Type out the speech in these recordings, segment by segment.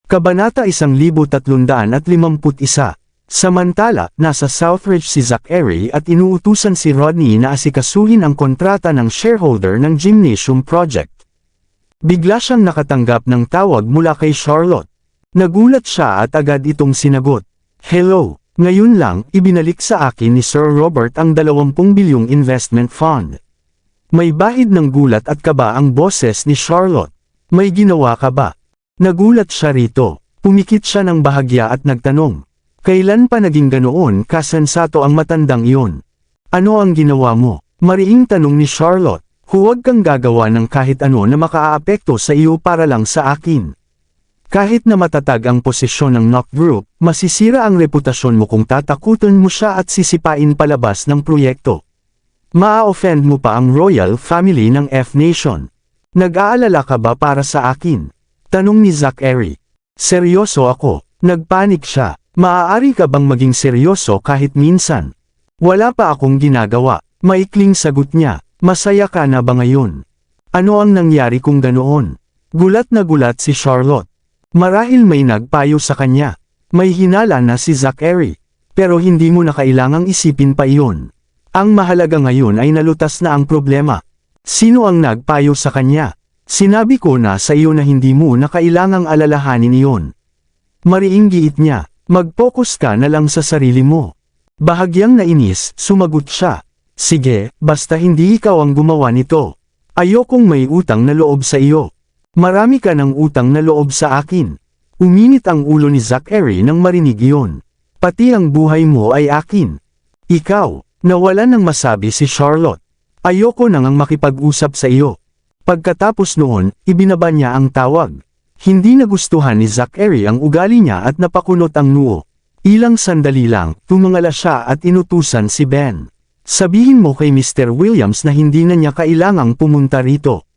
Kabanata 1351. Samantala, nasa Southridge si Zachary at inuutusan si Rodney na asikasuhin ang kontrata ng shareholder ng gymnasium project. Bigla siyang nakatanggap ng tawag mula kay Charlotte. Nagulat siya at agad itong sinagot. "Hello, ngayon lang, ibinalik sa akin ni Sir Robert ang 20 bilyong investment fund." May bahid ng gulat at kaba ang boses ni Charlotte. "May ginawa ka ba?" Nagulat siya rito. Pumikit siya ng bahagya at nagtanong. "Kailan pa naging ganoon kasensato ang matandang iyon? Ano ang ginawa mo?" Mariing tanong ni Charlotte. "Huwag kang gagawa ng kahit ano na makaaapekto sa iyo para lang sa akin. Kahit na matatag ang posisyon ng Knock Group, masisira ang reputasyon mo kung tatakutin mo siya at sisipain palabas ng proyekto. Maa-offend mo pa ang royal family ng F-Nation. Nag-aalala ka ba para sa akin?" Tanong ni Zachary. "Seryoso ako." Nagpanik siya. "Maaari ka bang maging seryoso kahit minsan?" "Wala pa akong ginagawa." Maikling sagot niya. "Masaya ka na ba ngayon?" "Ano ang nangyari kung ganoon?" Gulat na gulat si Charlotte. Marahil may nagpayo sa kanya. May hinala na si Zachary. Pero hindi mo na kailangang isipin pa iyon. Ang mahalaga ngayon ay nalutas na ang problema. Sino ang nagpayo sa kanya? "Sinabi ko na sa iyo na hindi mo na kailangang alalahanin iyon." Mariing giit niya. "Mag-focus ka na lang sa sarili mo." Bahagyang nainis, sumagot siya. "Sige, basta hindi ikaw ang gumawa nito. Ayokong may utang na loob sa iyo. Marami ka ng utang na loob sa akin." Uminit ang ulo ni Zachary nang marinig iyon. "Pati ang buhay mo ay akin." "Ikaw," nawalan ng masabi si Charlotte. "Ayoko nang makipag-usap sa iyo." Pagkatapos noon, ibinaba niya ang tawag. Hindi nagustuhan ni Zachary ang ugali niya at napakunot ang noo. Ilang sandali lang, tumangala siya at inutusan si Ben. "Sabihin mo kay Mr. Williams na hindi na niya kailangang pumunta rito."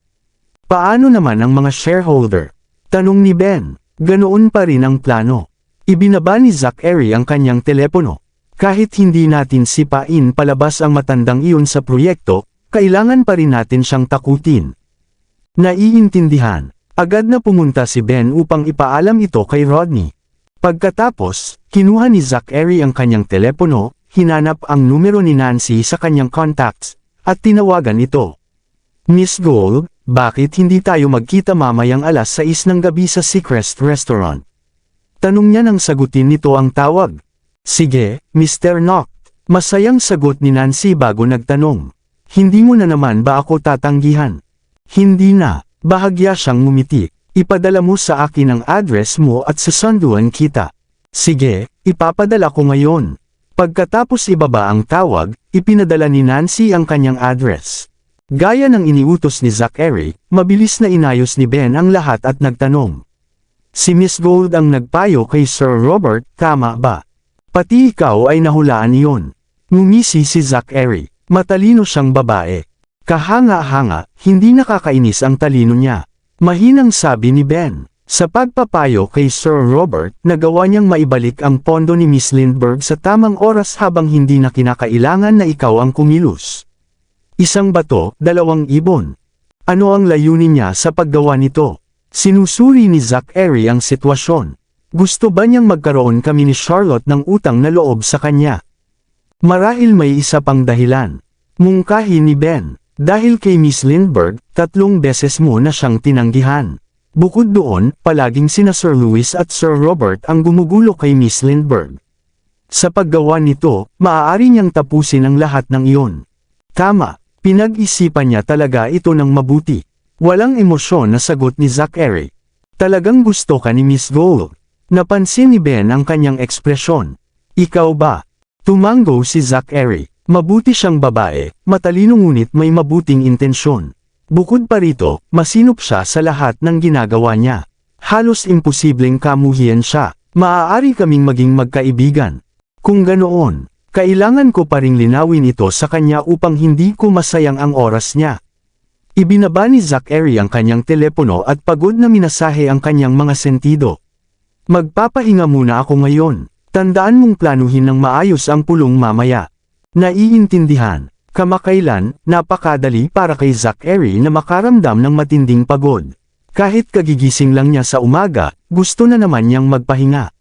"Paano naman ang mga shareholder?" tanong ni Ben. "Ganoon pa rin ang plano." Ibinaba ni Zachary ang kanyang telepono. "Kahit hindi natin sipain palabas ang matandang iyon sa proyekto, kailangan pa rin natin siyang takutin." Naiintindihan. Agad na pumunta si Ben upang ipaalam ito kay Rodney. Pagkatapos, kinuha ni Zachary ang kanyang telepono, hinanap ang numero ni Nancy sa kanyang contacts, at tinawagan ito. "Miss Gold, bakit hindi tayo magkita mamayang 6:00 ng gabi sa Seacrest Restaurant?" Tanong niya nang sagutin nito ang tawag. "Sige, Mr. Knock." Masayang sagot ni Nancy bago nagtanong. "Hindi mo na naman ba ako tatanggihan?" "Hindi na." Bahagya siyang ngumiti. "Ipadala mo sa akin ang address mo at susunduan kita." "Sige, ipapadala ko ngayon." Pagkatapos ibaba ang tawag, ipinadala ni Nancy ang kanyang address. Gaya ng iniutos ni Zachary, mabilis na inayos ni Ben ang lahat at nagtanong. "Si Miss Gold ang nagpayo kay Sir Robert, tama ba? Pati ikaw ay nahulaan iyon." Ngumisi si Zachary. Matalino siyang babae. Kahanga-hanga, hindi nakakainis ang talino niya. Mahinang sabi ni Ben. Sa pagpapayo kay Sir Robert, nagawa niyang maibalik ang pondo ni Miss Lindbergh sa tamang oras habang hindi na kinakailangan na ikaw ang kumilos. Isang bato, 2 ibon. Ano ang layunin niya sa paggawa nito? Sinusuri ni Zachary ang sitwasyon. Gusto ba niyang magkaroon kami ni Charlotte ng utang na loob sa kanya? Marahil may isa pang dahilan. Mungkahi ni Ben. Dahil kay Miss Lindbergh, 3 beses mo na siyang tinanggihan. Bukod doon, palaging sina Sir Louis at Sir Robert ang gumugulo kay Miss Lindbergh. Sa paggawa nito, maaari niyang tapusin ang lahat ng iyon. Tama, pinag-isipan niya talaga ito ng mabuti. Walang emosyon na sagot ni Zachary. "Talagang gusto ka ni Miss Gold." Napansin ni Ben ang kanyang ekspresyon. "Ikaw ba?" Tumango si Zachary. Mabuti siyang babae, matalino ngunit may mabuting intensyon. Bukod pa rito, masinop siya sa lahat ng ginagawa niya. Halos imposibleng kamuhian siya. Maaari kaming maging magkaibigan. Kung ganoon, kailangan ko pa ring linawin ito sa kanya upang hindi ko masayang ang oras niya. Ibinaba ni Zachary ang kanyang telepono at pagod na minasahe ang kanyang mga sentido. "Magpapahinga muna ako ngayon. Tandaan mong planuhin ng maayos ang pulong mamaya." Naiintindihan. Kamakailan, napakadali para kay Zachary na makaramdam ng matinding pagod. Kahit kagigising lang niya sa umaga, gusto na naman niyang magpahinga.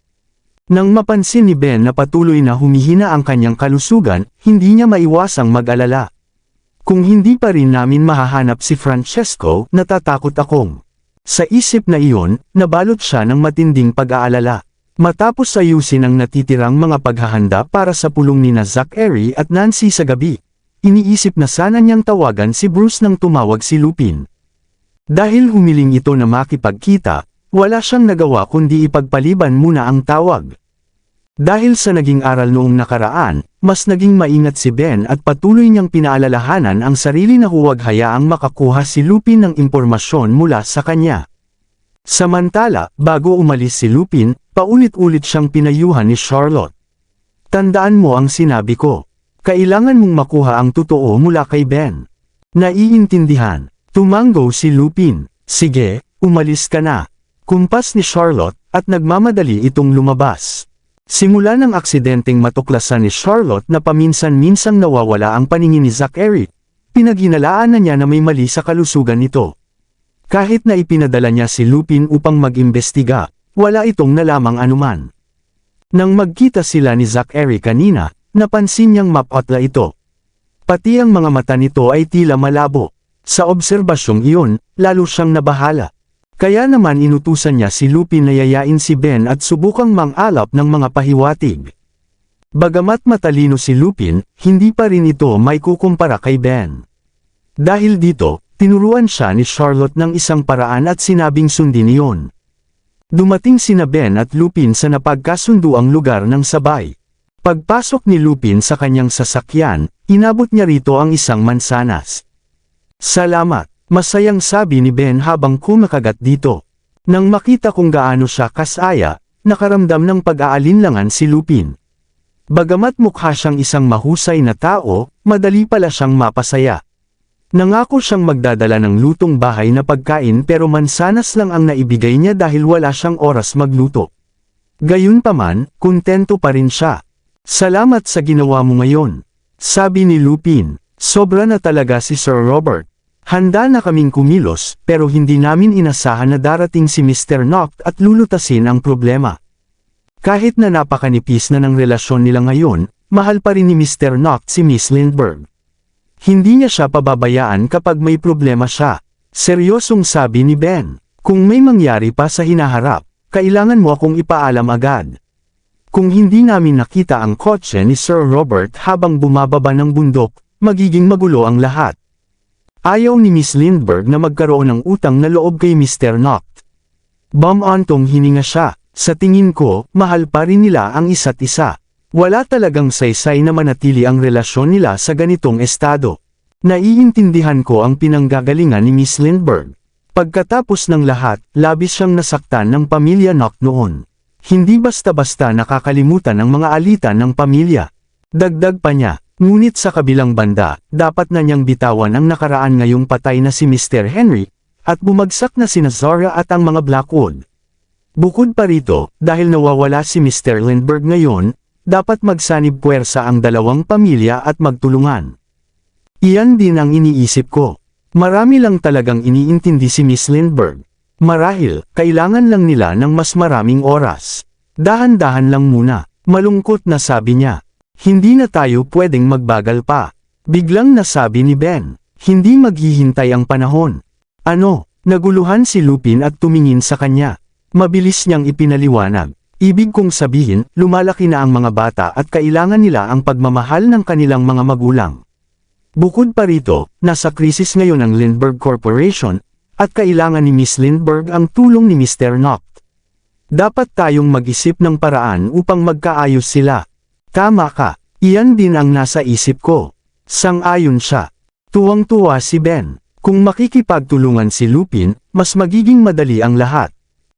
Nang mapansin ni Ben na patuloy na humihina ang kanyang kalusugan, hindi niya maiwasang mag-alala. Kung hindi pa rin namin mahahanap si Francesco, natatakot akong. Sa isip na iyon, nabalot siya ng matinding pag-aalala. Matapos ayusin ang natitirang mga paghahanda para sa pulong nina Zachary at Nancy sa gabi, iniisip na sana niyang tawagan si Bruce nang tumawag si Lupin. Dahil humiling ito na makipagkita, wala siyang nagawa kundi ipagpaliban muna ang tawag. Dahil sa naging aral noong nakaraan, mas naging maingat si Ben at patuloy niyang pinaalalahanan ang sarili na huwag hayaang makakuha si Lupin ng impormasyon mula sa kanya. Samantala, bago umalis si Lupin, paulit-ulit siyang pinayuhan ni Charlotte. Tandaan mo ang sinabi ko. Kailangan mong makuha ang totoo mula kay Ben. Naiintindihan. Tumanggo si Lupin. Sige, umalis ka na. Kumpas ni Charlotte, at nagmamadali itong lumabas. Simula ng aksidenteng matuklasan ni Charlotte na paminsan-minsang nawawala ang paningin ni Zachary, pinaghinalaan na niya na may mali sa kalusugan nito. Kahit na ipinadala niya si Lupin upang mag-imbestiga, wala itong nalamang anuman. Nang magkita sila ni Zachary kanina, napansin niyang mapotla ito. Pati ang mga mata nito ay tila malabo. Sa obserbasyong iyon, lalo siyang nabahala. Kaya naman inutusan niya si Lupin na yayain si Ben at subukang mang-alap ng mga pahiwatig. Bagamat matalino si Lupin, hindi pa rin ito may kukumpara kay Ben. Dahil dito, tinuruan siya ni Charlotte ng isang paraan at sinabing sundin iyon. Dumating sina Ben at Lupin sa napagkasunduang lugar ng sabay. Pagpasok ni Lupin sa kanyang sasakyan, inabot niya rito ang isang mansanas. Salamat, masayang sabi ni Ben habang kumakagat dito. Nang makita kung gaano siya kasaya, nakaramdam ng pag-aalinlangan si Lupin. Bagamat mukha siyang isang mahusay na tao, madali pala siyang mapasaya. Nangako siyang magdadala ng lutong bahay na pagkain pero mansanas lang ang naibigay niya dahil wala siyang oras magluto. Gayunpaman, kontento pa rin siya. Salamat sa ginawa mo ngayon. Sabi ni Lupin, sobra na talaga si Sir Robert. Handa na kaming kumilos pero hindi namin inasahan na darating si Mr. Noct at lulutasin ang problema. Kahit na napakanipis na ng relasyon nila ngayon, mahal pa rin ni Mr. Noct si Miss Lindbergh. Hindi niya siya pababayaan kapag may problema siya. Seryosong sabi ni Ben, kung may mangyari pa sa hinaharap, kailangan mo akong ipaalam agad. Kung hindi namin nakita ang kotse ni Sir Robert habang bumababa ng bundok, magiging magulo ang lahat. Ayaw ni Miss Lindbergh na magkaroon ng utang na loob kay Mr. Noct. Bumantong hininga siya, sa tingin ko, mahal pa rin nila ang isa't isa. Wala talagang saysay na manatili ang relasyon nila sa ganitong estado. Naiintindihan ko ang pinanggagalingan ni Miss Lindbergh. Pagkatapos ng lahat, labis siyang nasaktan ng pamilya Noct noon. Hindi basta-basta nakakalimutan ang mga alitan ng pamilya. Dagdag pa niya, ngunit sa kabilang banda, dapat na niyang bitawan ang nakaraan ngayong patay na si Mr. Henry, at bumagsak na sina Zora at ang mga Blackwood. Bukod pa rito, dahil nawawala si Mr. Lindbergh ngayon, dapat magsanib puwersa ang dalawang pamilya at magtulungan. Iyan din ang iniisip ko. Marami lang talagang iniintindi si Miss Lindbergh. Marahil, kailangan lang nila ng mas maraming oras. Dahan-dahan lang muna, malungkot na sabi niya. Hindi na tayo pwedeng magbagal pa. Biglang nasabi ni Ben, hindi maghihintay ang panahon. Ano, naguluhan si Lupin at tumingin sa kanya. Mabilis niyang ipinaliwanag. Ibig kong sabihin, lumalaki na ang mga bata at kailangan nila ang pagmamahal ng kanilang mga magulang. Bukod pa rito, nasa krisis ngayon ang Lindbergh Corporation, at kailangan ni Miss Lindbergh ang tulong ni Mr. Noct. Dapat tayong mag-isip ng paraan upang magkaayos sila. Tama ka, iyan din ang nasa isip ko. Sang-ayon siya. Tuwang-tuwa si Ben. Kung makikipagtulungan si Lupin, mas magiging madali ang lahat.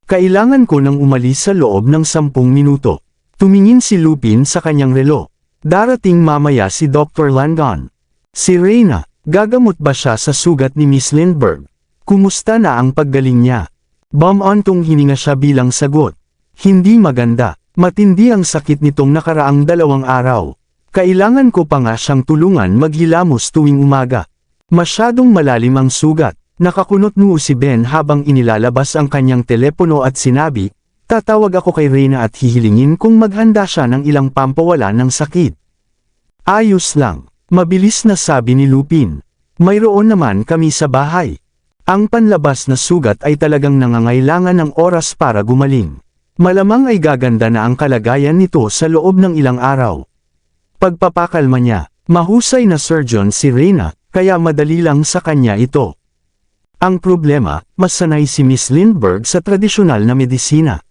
Kailangan ko nang umalis sa loob ng 10 minuto. Tumingin si Lupin sa kanyang relo. Darating mamaya si Dr. Langon. Si Reyna, gagamot ba siya sa sugat ni Miss Lindbergh? Kumusta na ang paggaling niya? Bumantong hininga siya bilang sagot. Hindi maganda. Matindi ang sakit nitong nakaraang 2 araw. Kailangan ko pa nga siyang tulungan maghilamos tuwing umaga. Masyadong malalim ang sugat. Nakakunot noo si Ben habang inilalabas ang kanyang telepono at sinabi, "Tatawag ako kay Reyna at hihilingin kung maghanda siya ng ilang pampawala ng sakit." "Ayos lang," mabilis na sabi ni Lupin. "Mayroon naman kami sa bahay." Ang panlabas na sugat ay talagang nangangailangan ng oras para gumaling. Malamang ay gaganda na ang kalagayan nito sa loob ng ilang araw. Pagpapakalma niya, mahusay na surgeon si Reyna, kaya madali lang sa kanya ito. Ang problema, mas sanay si Miss Lindbergh sa tradisyonal na medisina.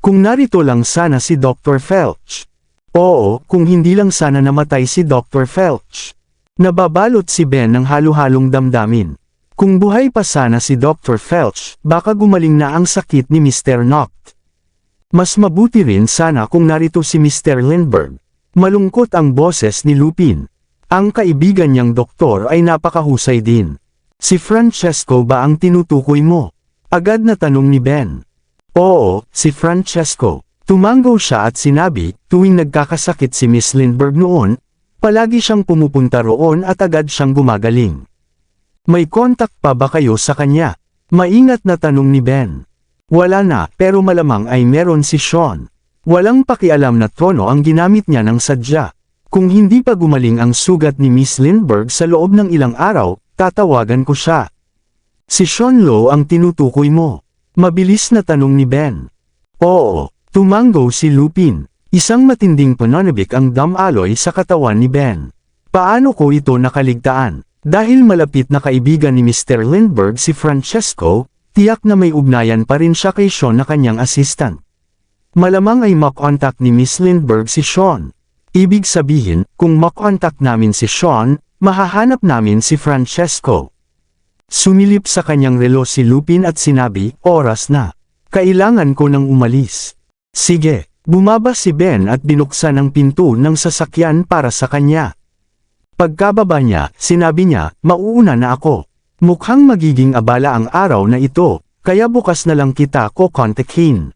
Kung narito lang sana si Dr. Felch. Oo, kung hindi lang sana namatay si Dr. Felch. Nababalot si Ben ng halo-halong damdamin. Kung buhay pa sana si Dr. Felch, baka gumaling na ang sakit ni Mr. Noct. Mas mabuti rin sana kung narito si Mr. Lindbergh. Malungkot ang boses ni Lupin. Ang kaibigan niyang doktor ay napakahusay din. "Si Francesco ba ang tinutukoy mo?" agad na tanong ni Ben. "Oo, si Francesco." Tumango siya at sinabi, tuwing nagkakasakit si Miss Lindbergh noon, palagi siyang pumupunta roon at agad siyang gumagaling. "May contact pa ba kayo sa kanya?" maingat na tanong ni Ben. "Wala na, pero malamang ay meron si Sean." Walang pakialam na tono ang ginamit niya ng sadya. "Kung hindi pa gumaling ang sugat ni Miss Lindbergh sa loob ng ilang araw, tatawagan ko siya." "Si Sean Lowe ang tinutukoy mo?" mabilis na tanong ni Ben. "Oo," tumango si Lupin. Isang matinding pananabik ang damaloy sa katawan ni Ben. Paano ko ito nakaligtaan? Dahil malapit na kaibigan ni Mr. Lindbergh si Francesco, tiyak na may ugnayan pa rin siya kay Sean na kanyang assistant. Malamang ay makontak ni Miss Lindbergh si Sean. Ibig sabihin, kung makontak namin si Sean, mahahanap namin si Francesco. Sumilip sa kanyang relo si Lupin at sinabi, "Oras na. Kailangan ko nang umalis." "Sige." Bumaba si Ben at binuksan ang pinto ng sasakyan para sa kanya. Pagkababa niya, sinabi niya, "Mauuna na ako. Mukhang magiging abala ang araw na ito, kaya bukas na lang kita ko kontakin."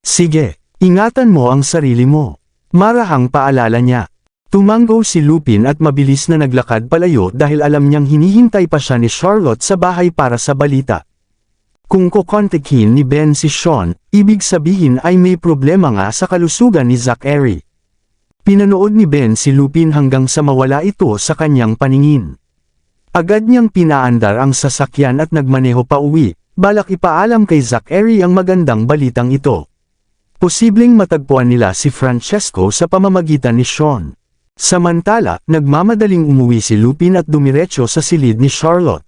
"Sige, ingatan mo ang sarili mo." Marahang paalala niya. Tumango si Lupin at mabilis na naglakad palayo dahil alam niyang hinihintay pa siya ni Charlotte sa bahay para sa balita. Kung kukontakin ni Ben si Sean, ibig sabihin ay may problema nga sa kalusugan ni Zachary. Pinanood ni Ben si Lupin hanggang sa mawala ito sa kanyang paningin. Agad niyang pinaandar ang sasakyan at nagmaneho pa uwi, balak ipaalam kay Zachary ang magandang balitang ito. Posibleng matagpuan nila si Francesco sa pamamagitan ni Sean. Samantala, nagmamadaling umuwi si Lupin at dumiretso sa silid ni Charlotte.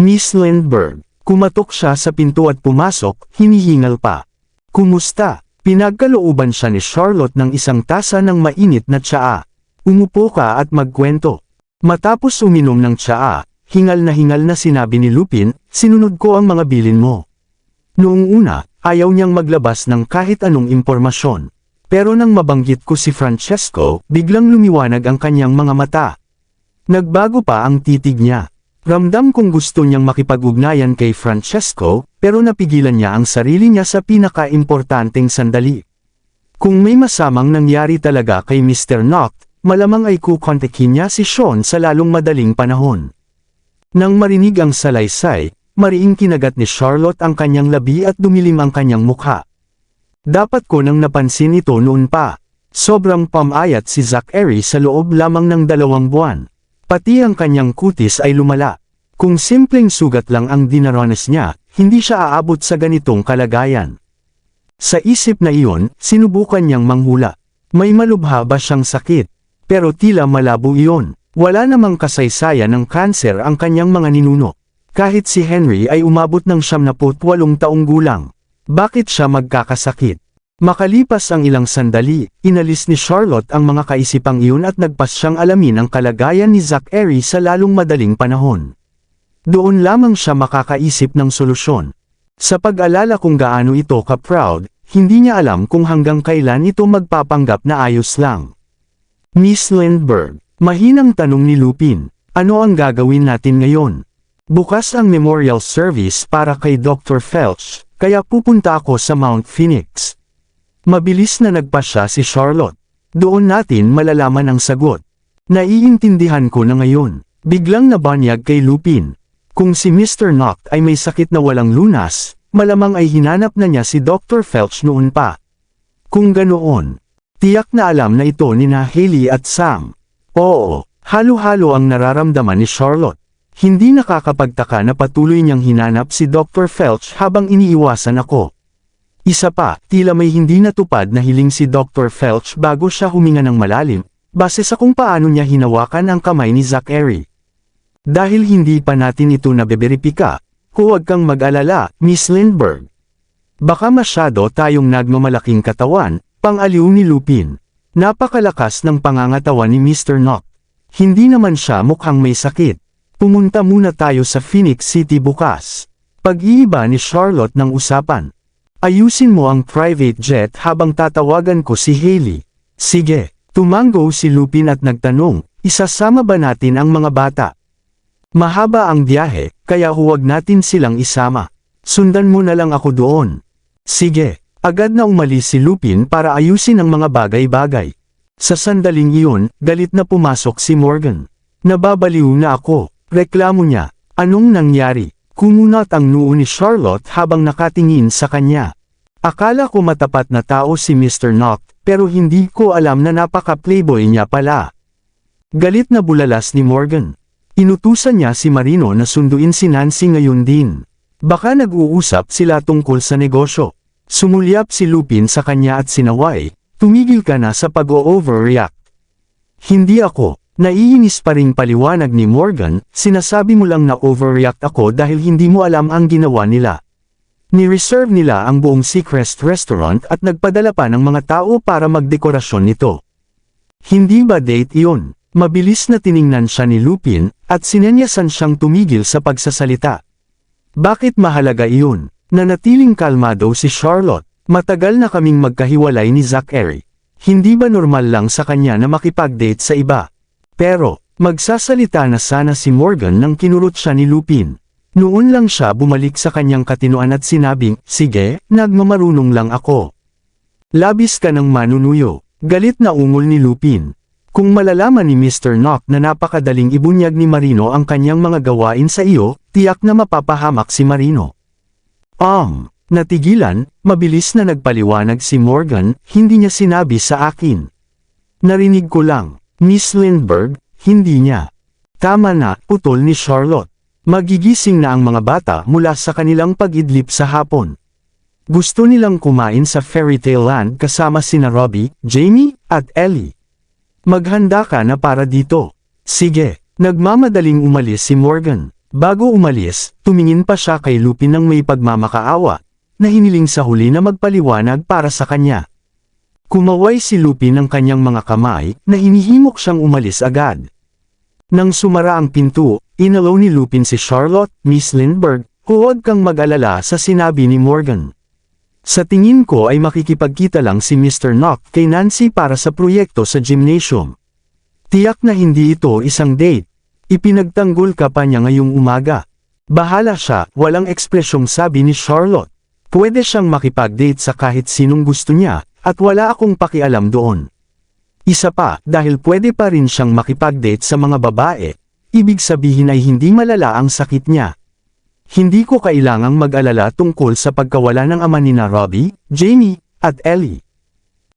"Miss Lindbergh." Kumatok siya sa pinto at pumasok, hinihingal pa. "Kumusta?" Pinagkalooban siya ni Charlotte ng isang tasa ng mainit na tsaa. "Umupo ka at magkwento." Matapos uminom ng tsaa, hingal na sinabi ni Lupin, "Sinunod ko ang mga bilin mo." Noong una, ayaw niyang maglabas ng kahit anong impormasyon. Pero nang mabanggit ko si Francesco, biglang lumiwanag ang kanyang mga mata. Nagbago pa ang titig niya. Ramdam kong gusto niyang makipag-ugnayan kay Francesco, pero napigilan niya ang sarili niya sa pinaka-importanteng sandali. Kung may masamang nangyari talaga kay Mr. Noct, malamang ay kukontakin niya si Sean sa lalong madaling panahon. Nang marinig ang salaysay, mariing kinagat ni Charlotte ang kanyang labi at dumilim ang kanyang mukha. Dapat ko nang napansin ito noon pa. Sobrang pamayat si Zachary sa loob lamang ng 2 buwan. Pati ang kanyang kutis ay lumala. Kung simpleng sugat lang ang dinaranas niya, hindi siya aabot sa ganitong kalagayan. Sa isip na iyon, sinubukan niyang manghula. May malubha ba siyang sakit? Pero tila malabo iyon. Wala namang kasaysayan ng kanser ang kanyang mga ninuno. Kahit si Henry ay umabot ng 78 taong gulang. Bakit siya magkakasakit? Makalipas ang ilang sandali, inalis ni Charlotte ang mga kaisipang iyon at nagpas siyang alamin ang kalagayan ni Zachary sa lalong madaling panahon. Doon lamang siya makakaisip ng solusyon. Sa pag-alala kung gaano ito ka-proud, hindi niya alam kung hanggang kailan ito magpapanggap na ayos lang. "Miss Lindbergh," mahinang tanong ni Lupin, "ano ang gagawin natin ngayon?" "Bukas ang memorial service para kay Dr. Felch, kaya pupunta ako sa Mount Phoenix." Mabilis na nagpasya si Charlotte. "Doon natin malalaman ang sagot." "Naiintindihan ko na ngayon." Biglang nabanyag kay Lupin. Kung si Mr. Knock ay may sakit na walang lunas, malamang ay hinanap na niya si Dr. Felch noon pa. Kung ganoon, tiyak na alam na ito nina Hailey at Sam. Oo, halo-halo ang nararamdaman ni Charlotte. Hindi nakakapagtaka na patuloy niyang hinanap si Dr. Felch habang iniiwasan ako. Isa pa, tila may hindi natupad na hiling si Dr. Felch bago siya huminga ng malalim, base sa kung paano niya hinawakan ang kamay ni Zachary. Dahil hindi pa natin ito nabeberipika, huwag kang mag-alala, Miss Lindbergh. Baka masyado tayong nagmamalaking katawan, pang-aliw ni Lupin. Napakalakas ng pangangatawan ni Mr. Knock. Hindi naman siya mukhang may sakit. Pumunta muna tayo sa Phoenix City bukas. Pag-iiba ni Charlotte ng usapan. Ayusin mo ang private jet habang tatawagan ko si Hailey. Sige, tumango si Lupin at nagtanong, isasama ba natin ang mga bata? Mahaba ang biyahe, kaya huwag natin silang isama. Sundan mo na lang ako doon. Sige, agad na umalis si Lupin para ayusin ang mga bagay-bagay. Sa sandaling iyon, galit na pumasok si Morgan. Nababaliw na ako, reklamo niya. Anong nangyari? Kumunat ang noo ni Charlotte habang nakatingin sa kanya. Akala ko matapat na tao si Mr. Knock, pero hindi ko alam na napaka-playboy niya pala. Galit na bulalas ni Morgan. Inutusan niya si Marino na sunduin si Nancy ngayon din. Baka nag-uusap sila tungkol sa negosyo. Sumulyap si Lupin sa kanya at sinaway, tumigil ka na sa pag-overreact. Hindi ako, naiinis pa ring paliwanag ni Morgan, sinasabi mo lang na overreact ako dahil hindi mo alam ang ginawa nila. Ni-reserve nila ang buong Seacrest restaurant at nagpadala pa ng mga tao para magdekorasyon nito. Hindi ba date iyon? Mabilis na tiningnan siya ni Lupin, at sinenyasan siyang tumigil sa pagsasalita. Bakit mahalaga iyon? Nanatiling kalmado si Charlotte. Matagal na kaming magkahiwalay ni Zachary. Hindi ba normal lang sa kanya na makipag-date sa iba? Pero, magsasalita na sana si Morgan nang kinurot siya ni Lupin. Noon lang siya bumalik sa kanyang katinuan at sinabing, sige, nagmamarunong lang ako. Labis ka ng manunuyo. Galit na ungol ni Lupin. Kung malalaman ni Mr. Knock na napakadaling ibunyag ni Marino ang kanyang mga gawain sa iyo, tiyak na mapapahamak si Marino. Natigilan, mabilis na nagpaliwanag si Morgan, hindi niya sinabi sa akin. Narinig ko lang, Miss Lindbergh, hindi niya. Tama na, putol ni Charlotte. Magigising na ang mga bata mula sa kanilang pag-idlip sa hapon. Gusto nilang kumain sa Fairytale Land kasama sina Robbie, Jamie, at Ellie. Maghanda ka na para dito. Sige, nagmamadaling umalis si Morgan. Bago umalis, tumingin pa siya kay Lupin ng may pagmamakaawa, na hiniling sa huli na magpaliwanag para sa kanya. Kumaway si Lupin ng kanyang mga kamay, na hinihimok siyang umalis agad. Nang sumara ang pinto, inalaw ni Lupin si Charlotte, Miss Lindbergh, huwag kang mag-alala sa sinabi ni Morgan. Sa tingin ko ay makikipagkita lang si Mr. Knock kay Nancy para sa proyekto sa gymnasium. Tiyak na hindi ito isang date. Ipinagtanggol ka pa niya ngayong umaga. Bahala siya, walang ekspresyong sabi ni Charlotte. Pwede siyang makipag-date sa kahit sinong gusto niya, at wala akong pakialam doon. Isa pa, dahil pwede pa rin siyang makipag-date sa mga babae, ibig sabihin ay hindi malala ang sakit niya. Hindi ko kailangang mag-alala tungkol sa pagkawala ng ama ni na Robbie, Jamie, at Ellie.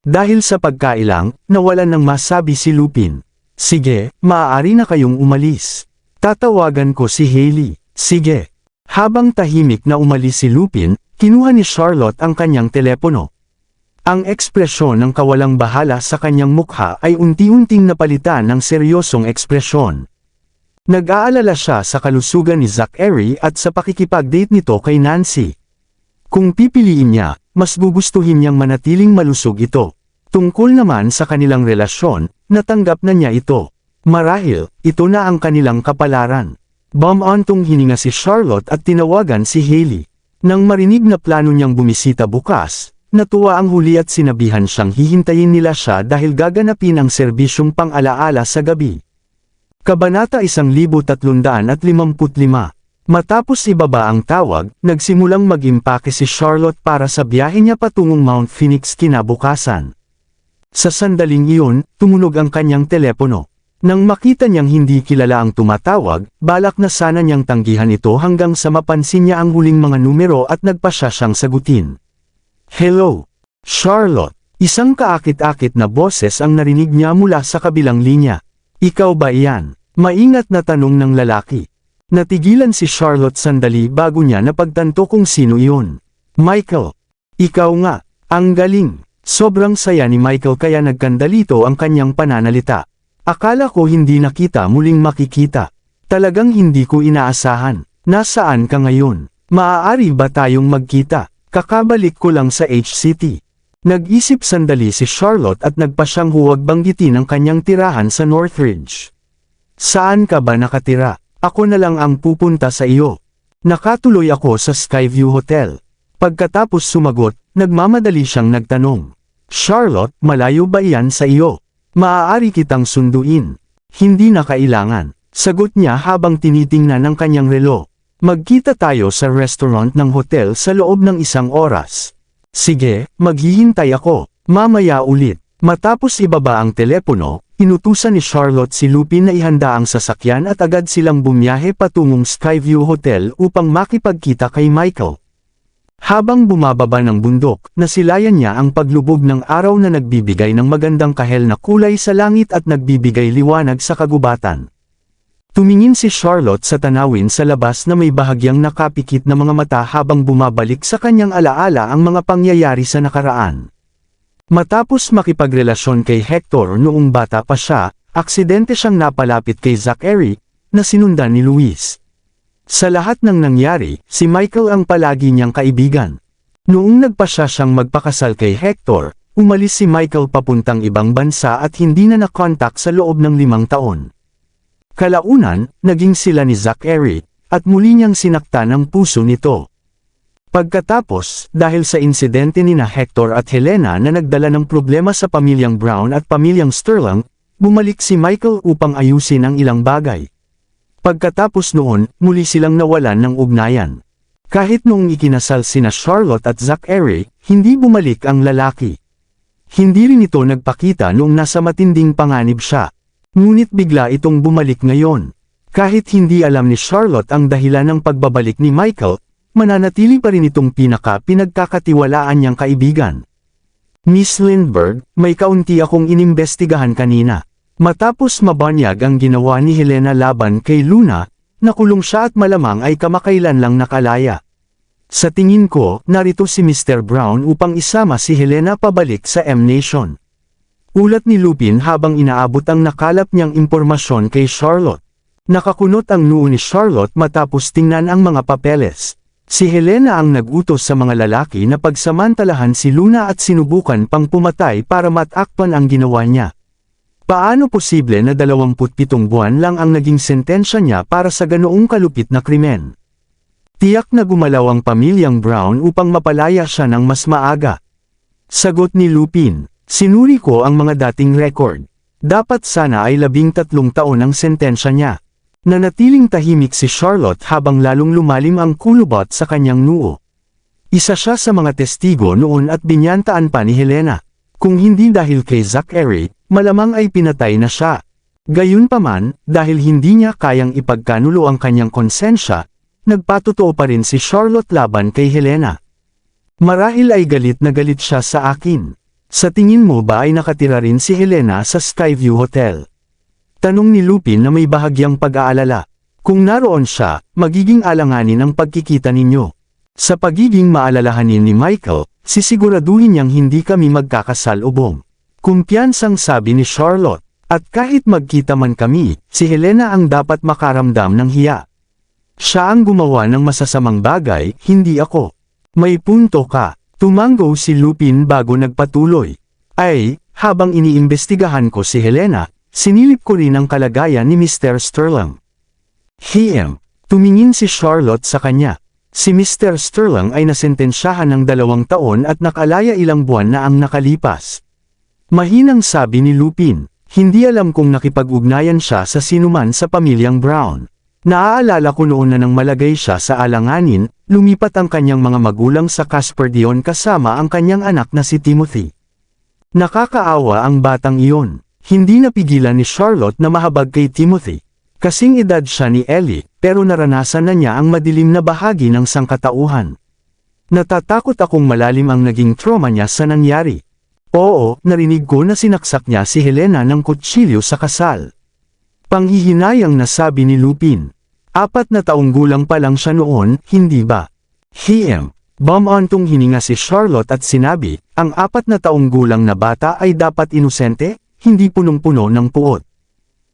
Dahil sa pagkailang, nawalan ng masabi si Lupin. Sige, maaari na kayong umalis. Tatawagan ko si Hailey. Sige. Habang tahimik na umalis si Lupin, kinuha ni Charlotte ang kanyang telepono. Ang ekspresyon ng kawalang bahala sa kanyang mukha ay unti-unting napalitan ng seryosong ekspresyon. Nag-aalala siya sa kalusugan ni Zachary at sa pakikipag-date nito kay Nancy. Kung pipiliin niya, mas gugustuhin niyang manatiling malusog ito. Tungkol naman sa kanilang relasyon, natanggap na niya ito. Marahil, ito na ang kanilang kapalaran. Bumantong hininga si Charlotte at tinawagan si Hailey. Nang marinig na plano niyang bumisita bukas, natuwa ang huli at sinabihan siyang hihintayin nila siya dahil gaganapin ang serbisyong pang-alaala sa gabi. Kabanata 1355. Matapos ibaba ang tawag, nagsimulang mag-impake si Charlotte para sa biyahe niya patungong Mount Phoenix kinabukasan. Sa sandaling iyon, tumunog ang kanyang telepono. Nang makita niyang hindi kilala ang tumatawag, balak na sana niyang tanggihan ito hanggang sa mapansin niya ang huling mga numero at nagpasya siyang sagutin. Hello, Charlotte. Isang kaakit-akit na boses ang narinig niya mula sa kabilang linya. Ikaw ba iyan? Maingat na tanong ng lalaki. Natigilan si Charlotte sandali bago niya napagtanto kung sino iyon. Michael. Ikaw nga. Ang galing. Sobrang saya ni Michael kaya nagkandalito ang kanyang pananalita. Akala ko hindi na kita muling makikita. Talagang hindi ko inaasahan. Nasaan ka ngayon? Maaari ba tayong magkita? Kakabalik ko lang sa HCT. Nag-isip sandali si Charlotte at nagpa siyang huwag banggitin ang kanyang tirahan sa Northridge. Saan ka ba nakatira? Ako na lang ang pupunta sa iyo. Nakatuloy ako sa Skyview Hotel. Pagkatapos sumagot, nagmamadali siyang nagtanong. Charlotte, malayo ba iyan sa iyo? Maaari kitang sunduin. Hindi na kailangan. Sagot niya habang tinitingnan ang kanyang relo. Magkita tayo sa restaurant ng hotel sa loob ng 1 oras. Sige, maghihintay ako. Mamaya ulit. Matapos ibaba ang telepono, inutusan ni Charlotte si Lupin na ihanda ang sasakyan at agad silang bumiyahe patungong Skyview Hotel upang makipagkita kay Michael. Habang bumababa ng bundok, nasilayan niya ang paglubog ng araw na nagbibigay ng magandang kahel na kulay sa langit at nagbibigay liwanag sa kagubatan. Tumingin si Charlotte sa tanawin sa labas na may bahagyang nakapikit na mga mata habang bumabalik sa kanyang alaala ang mga pangyayari sa nakaraan. Matapos makipagrelasyon kay Hector noong bata pa siya, aksidente siyang napalapit kay Zachary, na sinundan ni Luis. Sa lahat ng nangyari, si Michael ang palagi niyang kaibigan. Noong nagpasya siyang magpakasal kay Hector, umalis si Michael papuntang ibang bansa at hindi na nakontak sa loob ng 5 taon. Kalaunan, naging sila ni Zachary, at muli niyang sinaktan ang puso nito. Pagkatapos, dahil sa insidente ni na Hector at Helena na nagdala ng problema sa pamilyang Brown at pamilyang Sterling, bumalik si Michael upang ayusin ang ilang bagay. Pagkatapos noon, muli silang nawalan ng ugnayan. Kahit noong ikinasal sina Charlotte at Zachary, hindi bumalik ang lalaki. Hindi rin ito nagpakita noong nasa matinding panganib siya. Ngunit bigla itong bumalik ngayon. Kahit hindi alam ni Charlotte ang dahilan ng pagbabalik ni Michael, mananatili pa rin itong pinagkakatiwalaan niyang kaibigan. Miss Lindbergh, may kaunti akong inimbestigahan kanina. Matapos mabanyag ang ginawa ni Helena laban kay Luna, nakulong siya at malamang ay kamakailan lang nakalaya. Sa tingin ko, narito si Mr. Brown upang isama si Helena pabalik sa M-Nation. Ulat ni Lupin habang inaabot ang nakalap niyang impormasyon kay Charlotte. Nakakunot ang noo ni Charlotte matapos tingnan ang mga papeles. Si Helena ang nag-utos sa mga lalaki na pagsamantalahan si Luna at sinubukan pang pumatay para matakpan ang ginawa niya. Paano posible na 27 buwan lang ang naging sentensya niya para sa ganoong kalupit na krimen? Tiyak na gumalaw ang pamilyang Brown upang mapalaya siya ng mas maaga. Sagot ni Lupin, sinuri ko ang mga dating record. Dapat sana ay 13 taon ang sentensya niya. Nanatiling tahimik si Charlotte habang lalong lumalim ang kulubot sa kanyang noo. Isa siya sa mga testigo noon at binyantaan pa ni Helena. Kung hindi dahil kay Zachary, malamang ay pinatay na siya. Gayunpaman, dahil hindi niya kayang ipagkanulo ang kanyang konsensya, nagpatotoo pa rin si Charlotte laban kay Helena. Marahil ay galit na galit siya sa akin. Sa tingin mo ba ay nakatira rin si Helena sa Skyview Hotel? Tanong ni Lupin na may bahagyang pag-aalala. Kung naroon siya, magiging alanganin ang pagkikita ninyo. Sa pagiging maalalahanin ni Michael, sisiguraduhin niyang hindi kami magkakasalubong. Kumpiyansang sabi ni Charlotte, at kahit magkita man kami, si Helena ang dapat makaramdam ng hiya. Siya ang gumawa ng masasamang bagay, hindi ako. May punto ka. Tumango si Lupin bago nagpatuloy. Ay, habang iniimbestigahan ko si Helena, sinilip ko rin ang kalagayan ni Mr. Sterling. Tumingin si Charlotte sa kanya. Si Mr. Sterling ay nasentensyahan ng 2 taon at nakalaya ilang buwan na ang nakalipas. Mahinang sabi ni Lupin, hindi alam kung nakipag-ugnayan siya sa sinuman sa pamilyang Brown. Naaalala ko noon na nang malagay siya sa alanganin, lumipat ang kanyang mga magulang sa Casperdion kasama ang kanyang anak na si Timothy. Nakakaawa ang batang iyon. Hindi napigilan ni Charlotte na mahabag kay Timothy. Kasing edad siya ni Ellie, pero naranasan na niya ang madilim na bahagi ng sangkatauhan. Natatakot akong malalim ang naging trauma niya sa nangyari. Oo, narinig ko na sinaksak niya si Helena ng kutsilyo sa kasal. Panghihinayang nasabi ni Lupin. 4 na taong gulang pa lang siya noon, hindi ba? Bumantong hininga si Charlotte at sinabi, ang 4 na taong gulang na bata ay dapat inosente, hindi punong-puno ng puot.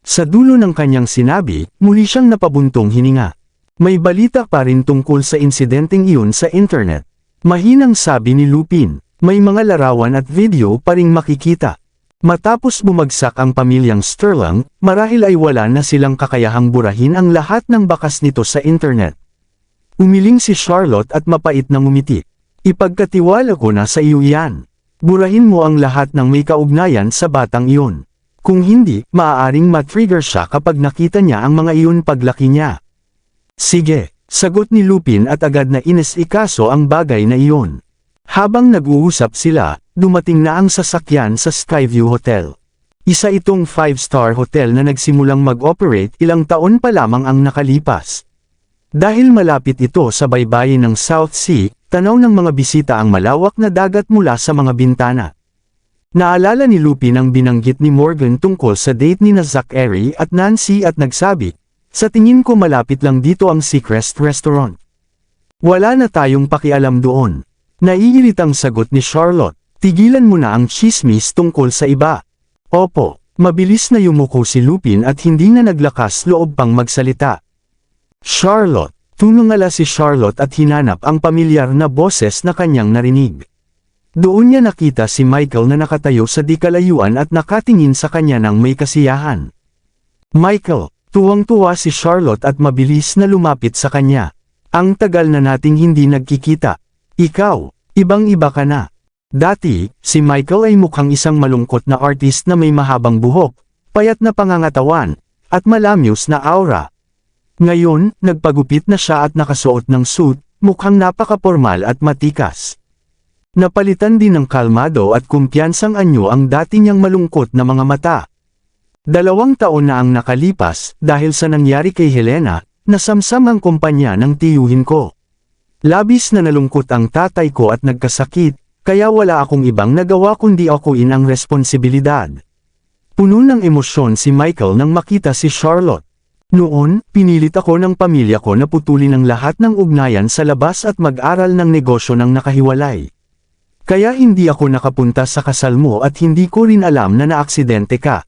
Sa dulo ng kanyang sinabi, muli siyang napabuntong hininga. May balita pa rin tungkol sa insidenteng iyon sa internet. Mahinang sabi ni Lupin, may mga larawan at video pa ring makikita. Matapos bumagsak ang pamilyang Sterling, marahil ay wala na silang kakayahang burahin ang lahat ng bakas nito sa internet. Umiling si Charlotte at mapait na ngumiti. Ipagkatiwala ko na sa iyo yan. Burahin mo ang lahat ng may kaugnayan sa batang iyon. Kung hindi, maaaring matrigger siya kapag nakita niya ang mga iyon paglaki niya. Sige, sagot ni Lupin at agad na inesikaso ang bagay na iyon. Habang nag-uusap sila, dumating na ang sasakyan sa Skyview Hotel. Isa itong 5-star hotel na nagsimulang mag-operate ilang taon pa lamang ang nakalipas. Dahil malapit ito sa baybayin ng South Sea, tanaw ng mga bisita ang malawak na dagat mula sa mga bintana. Naalala ni Lupin ang binanggit ni Morgan tungkol sa date ni Zachary at Nancy at nagsabi, sa tingin ko malapit lang dito ang Seacrest Restaurant. Wala na tayong pakialam doon. Naiiritang sagot ni Charlotte, tigilan mo na ang chismis tungkol sa iba. Opo, mabilis na yumuko si Lupin at hindi na naglakas loob pang magsalita. Charlotte, tumingala si Charlotte at hinanap ang pamilyar na boses na kanyang narinig. Doon niya nakita si Michael na nakatayo sa di kalayuan at nakatingin sa kanya ng may kasiyahan. Michael, tuwang-tuwa si Charlotte at mabilis na lumapit sa kanya. Ang tagal na nating hindi nagkikita. Ikaw, ibang-iba ka na. Dati, si Michael ay mukhang isang malungkot na artist na may mahabang buhok, payat na pangangatawan, at malamyos na aura. Ngayon, nagpagupit na siya at nakasuot ng suit, mukhang napaka-formal at matikas. Napalitan din ng kalmado at kumpiyansang anyo ang dati niyang malungkot na mga mata. 2 taon na ang nakalipas, dahil sa nangyari kay Helena, nasamsam ang kumpanya ng tiyuhin ko. Labis na nalungkot ang tatay ko at nagkasakit, kaya wala akong ibang nagawa kundi akuin ang responsibilidad. Puno ng emosyon si Michael nang makita si Charlotte. Noon, pinilit ako ng pamilya ko na putulin ang lahat ng ugnayan sa labas at mag-aral ng negosyo ng nakahiwalay. Kaya hindi ako nakapunta sa kasal mo at hindi ko rin alam na naaksidente ka.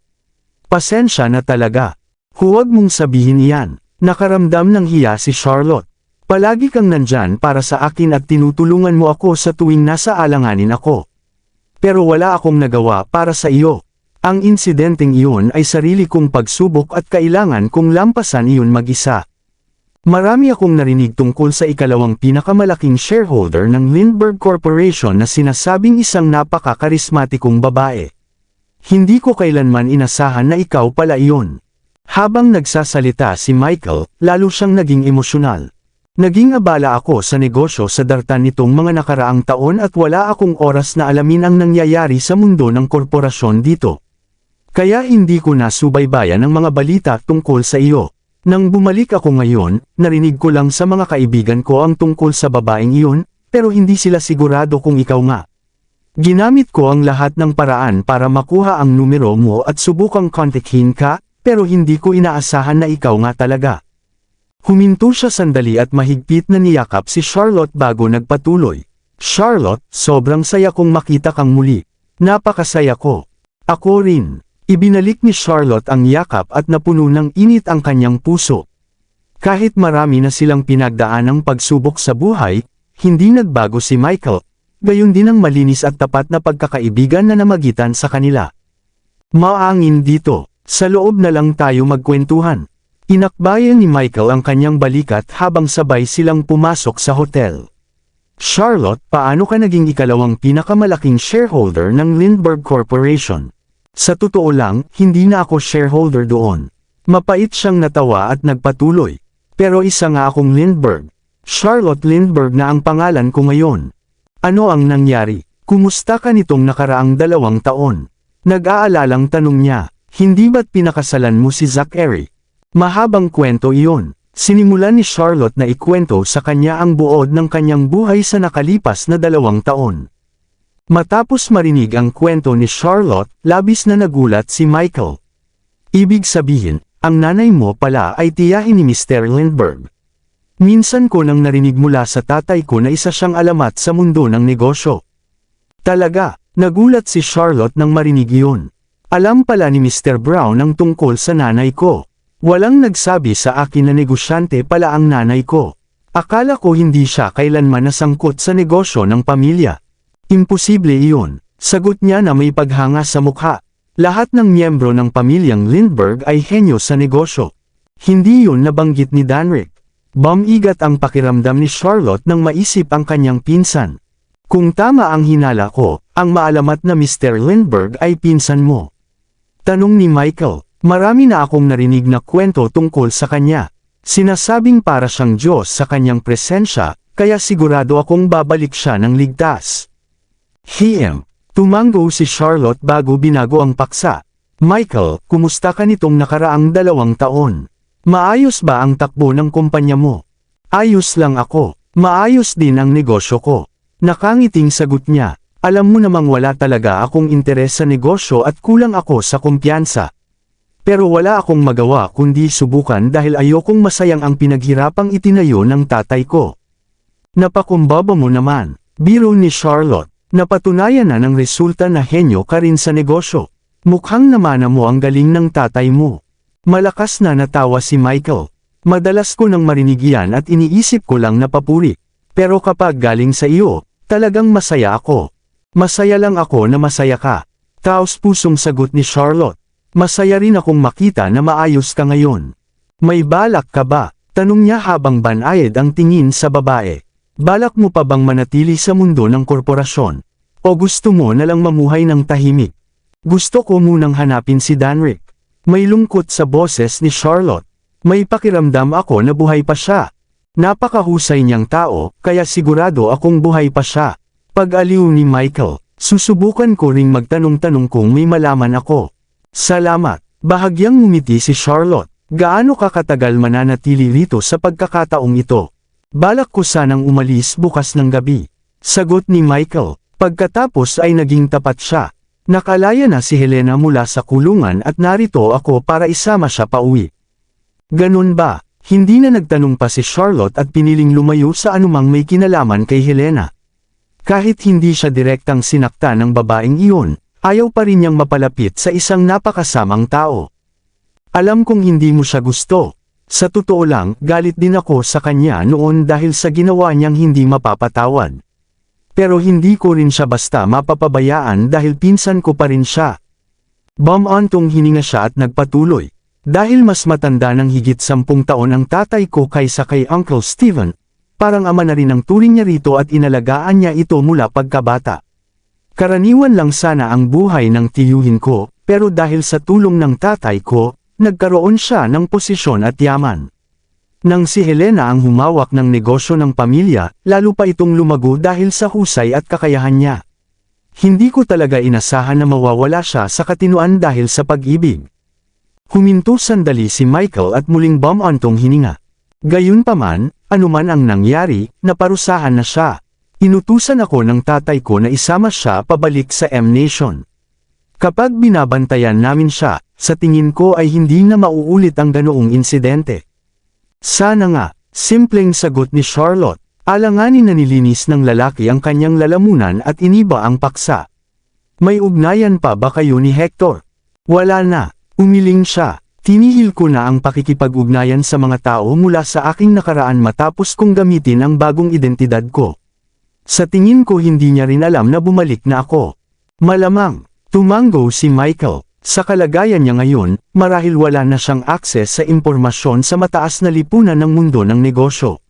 Pasensya na talaga. Huwag mong sabihin iyan. Nakaramdam ng hiya si Charlotte. Palagi kang nandyan para sa akin at tinutulungan mo ako sa tuwing nasa alanganin ako. Pero wala akong nagawa para sa iyo. Ang insidenteng iyon ay sarili kong pagsubok at kailangan kong lampasan iyon mag-isa. Marami akong narinig tungkol sa ikalawang pinakamalaking shareholder ng Lindbergh Corporation na sinasabing isang napaka-karismatikong babae. Hindi ko kailanman inasahan na ikaw pala iyon. Habang nagsasalita si Michael, lalo siyang naging emosyonal. Naging abala ako sa negosyo sa dartan nitong mga nakaraang taon at wala akong oras na alamin ang nangyayari sa mundo ng korporasyon dito. Kaya hindi ko nasubaybayan ang mga balita tungkol sa iyo. Nang bumalik ako ngayon, narinig ko lang sa mga kaibigan ko ang tungkol sa babaeng iyon, pero hindi sila sigurado kung ikaw nga. Ginamit ko ang lahat ng paraan para makuha ang numero mo at subukang kontakin ka, pero hindi ko inaasahan na ikaw nga talaga. Huminto siya sandali at mahigpit na niyakap si Charlotte bago nagpatuloy. Charlotte, sobrang saya kong makita kang muli. Napakasaya ko. Ako rin. Ibinalik ni Charlotte ang yakap at napuno ng init ang kanyang puso. Kahit marami na silang pinagdaanang pagsubok sa buhay, hindi nagbago si Michael, gayon din ang malinis at tapat na pagkakaibigan na namagitan sa kanila. Maangin dito, sa loob na lang tayo magkwentuhan. Inakbayan ni Michael ang kanyang balikat habang sabay silang pumasok sa hotel. Charlotte, paano ka naging ikalawang pinakamalaking shareholder ng Lindbergh Corporation? Sa totoo lang, hindi na ako shareholder doon. Mapait siyang natawa at nagpatuloy. Pero isa nga akong Lindbergh. Charlotte Lindbergh na ang pangalan ko ngayon. Ano ang nangyari? Kumusta ka nitong nakaraang 2 taon? Nag-aalalang tanong niya. Hindi ba't pinakasalan mo si Zachary? Mahabang kwento iyon. Sinimulan ni Charlotte na ikwento sa kanya ang buod ng kanyang buhay sa nakalipas na 2 taon. Matapos marinig ang kwento ni Charlotte, labis na nagulat si Michael. Ibig sabihin, ang nanay mo pala ay tiyahin ni Mr. Lindbergh. Minsan ko nang narinig mula sa tatay ko na isa siyang alamat sa mundo ng negosyo. Talaga, nagulat si Charlotte nang marinig iyon. Alam pala ni Mr. Brown ang tungkol sa nanay ko. Walang nagsabi sa akin na negosyante pala ang nanay ko. Akala ko hindi siya kailanman nasangkot sa negosyo ng pamilya. Imposible iyon, sagot niya na may paghanga sa mukha. Lahat ng miyembro ng pamilyang Lindbergh ay henyo sa negosyo. Hindi yun nabanggit ni Danrick. Bumigat ang pakiramdam ni Charlotte nang maisip ang kanyang pinsan. Kung tama ang hinala ko, ang maalamat na Mr. Lindbergh ay pinsan mo. Tanong ni Michael. Marami na akong narinig na kwento tungkol sa kanya. Sinasabing para siyang Diyos sa kanyang presensya, kaya sigurado akong babalik siya ng ligtas. Tumango si Charlotte bago binago ang paksa. Michael, kumusta ka nitong nakaraang 2 taon? Maayos ba ang takbo ng kumpanya mo? Ayos lang ako. Maayos din ang negosyo ko. Nakangiting sagot niya. Alam mo namang wala talaga akong interes sa negosyo at kulang ako sa kumpiyansa. Pero wala akong magawa kundi subukan dahil ayokong masayang ang pinaghirapang itinayo ng tatay ko. Napakumbaba mo naman, biro ni Charlotte. Napatunayan na ng resulta na henyo ka rin sa negosyo. Mukhang namana mo ang galing ng tatay mo. Malakas na natawa si Michael. Madalas ko nang marinig yan at iniisip ko lang na papuri. Pero kapag galing sa iyo, talagang masaya ako. Masaya lang ako na masaya ka. Taos-pusong sagot ni Charlotte. Masaya rin akong makita na maayos ka ngayon. May balak ka ba? Tanong niya habang banayad ang tingin sa babae. Balak mo pa bang manatili sa mundo ng korporasyon? O gusto mo na lang mamuhay ng tahimik? Gusto ko munang hanapin si Danrick. May lungkot sa boses ni Charlotte. May pakiramdam ako na buhay pa siya. Napakahusay niyang tao, kaya sigurado akong buhay pa siya. Pag-aliw ni Michael, susubukan ko ring magtanong-tanong kung may malaman ako. Salamat. Bahagyang ngumiti si Charlotte. Gaano ka katagal mananatili rito sa pagkakataong ito? Balak ko sanang umalis bukas ng gabi. Sagot ni Michael. Pagkatapos ay naging tapat siya. Nakalaya na si Helena mula sa kulungan at narito ako para isama siya pauwi. Ganun ba? Hindi na nagtanong pa si Charlotte at piniling lumayo sa anumang may kinalaman kay Helena. Kahit hindi siya direktang sinakta ng babaeng iyon, ayaw pa rin niyang mapalapit sa isang napakasamang tao. Alam kong hindi mo siya gusto. Sa totoo lang, galit din ako sa kanya noon dahil sa ginawa niyang hindi mapapatawad. Pero hindi ko rin siya basta mapapabayaan dahil pinsan ko pa rin siya. Bumantong hininga siya at nagpatuloy. Dahil mas matanda ng higit 10 taon ang tatay ko kaysa kay Uncle Steven, parang ama na rin ang turing niya rito at inalagaan niya ito mula pagkabata. Karaniwan lang sana ang buhay ng tiyuhin ko, pero dahil sa tulong ng tatay ko, nagkaroon siya ng posisyon at yaman. Nang si Helena ang humawak ng negosyo ng pamilya, lalo pa itong lumago dahil sa husay at kakayahan niya. Hindi ko talaga inasahan na mawawala siya sa katinuan dahil sa pag-ibig. Huminto sandali si Michael at muling bumantong hininga. Gayunpaman, anuman ang nangyari, naparusahan na siya. Inutusan ako ng tatay ko na isama siya pabalik sa M-Nation. Kapag binabantayan namin siya, sa tingin ko ay hindi na mauulit ang ganoong insidente. Sana nga, simpleng sagot ni Charlotte. Alanganin na nilinis ng lalaki ang kanyang lalamunan at iniba ang paksa. May ugnayan pa ba kayo ni Hector? Wala na, umiling siya. Tinihil ko na ang pakikipag-ugnayan sa mga tao mula sa aking nakaraan matapos kong gamitin ang bagong identidad ko. Sa tingin ko hindi niya rin alam na bumalik na ako. Malamang, tumango si Michael. Sa kalagayan niya ngayon, marahil wala na siyang akses sa impormasyon sa mataas na lipunan ng mundo ng negosyo.